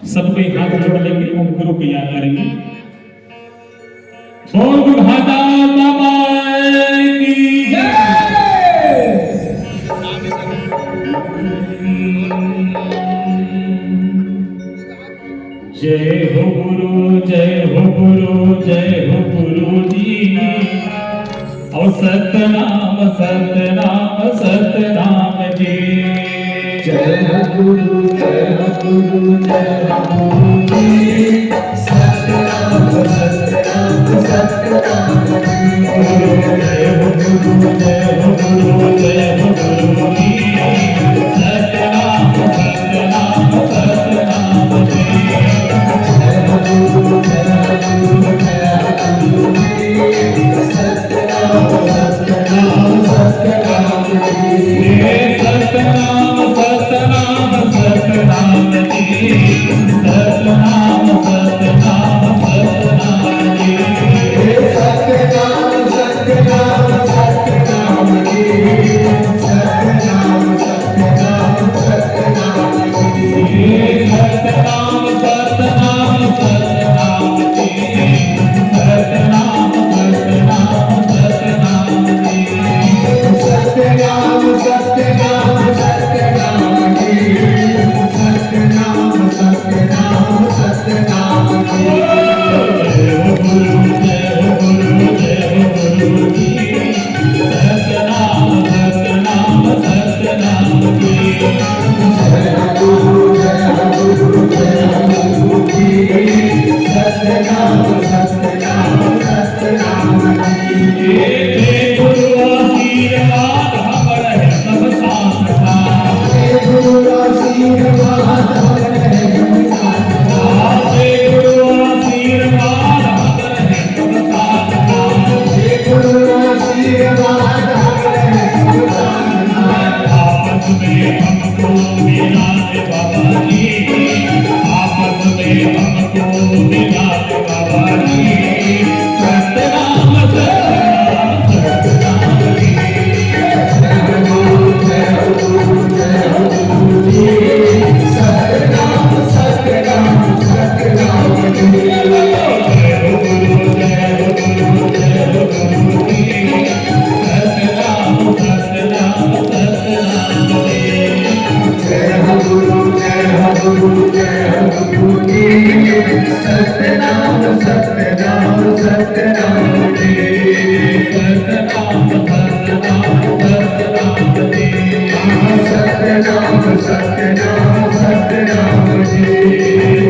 सब कोई हाथ जोड़ लेंगे ओम गुरु को याद करेंगे। बोल बुढ़ाता बाबा की जय हो गुरु, जय हो गुरु, जय हो गुरु जी। और सतनाम सतनाम सतनाम जी। जय हो गुरु, जय हो गुरु, जय हो गुरु जी। सतनाम सतनाम सतनाम जी। जय हो गुरु, जय हो गुरु, जय हो गुरु जी। सतनाम सतनाम सतनाम जी। जय हो गुरु, जय हो गुरु, जय हो गुरु जी। सतनाम सतनाम सतनाम जी। सतनाम सतनाम सतनाम जी। सतनाम सतनाम सतनाम जी। सतनाम सतनाम सतनाम जी। सतनाम सतनाम सतनाम जी। सतनाम सतनाम सतनाम जी। सतनाम सतनाम सतनाम जी। सतनाम सतनाम सतनाम जी। सतनाम सतनाम सतनाम जी। जय हो गुरु, जय हो गुरु, जय हो गुरु जी। सतनाम सतनाम सतनाम जी। जय गुरु, जय गुरु, जय गुरु जी। सतनाम सतनाम सतनाम जी। जय गुरु आशीर्वाद हमर है सब साथ जय गुरु आशीर्वाद हमर है सब साथ। जय गुरु आशीर्वाद हमर है सब साथ। जय गुरु आशीर्वाद हमर है सब साथ। आपस में हमको मिला दे बाबा जी। आपस में हमको मिला दे बाबा जी। सतनाम सतनाम सतनाम जी। जय गुरु, जय गुरु, जय गुरु जी। सतनाम सतनाम सतनाम जी। जय हो गुरु, जय हो गुरु, जय हो गुरु जी। सतनाम सतनाम सतनाम जी। जय गुरु, जय गुरु, जय गुरु जी। सतनाम सतनाम सतनाम जी। सतनाम सतनाम सतनाम जी। सतनाम सतनाम सतनाम जी।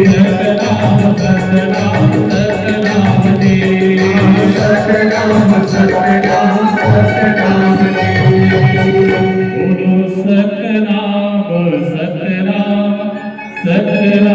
सतनाम सतनाम सतनाम जी। सतनाम सतनाम सतनाम जी। बोलो सतनाम सतनाम सतनाम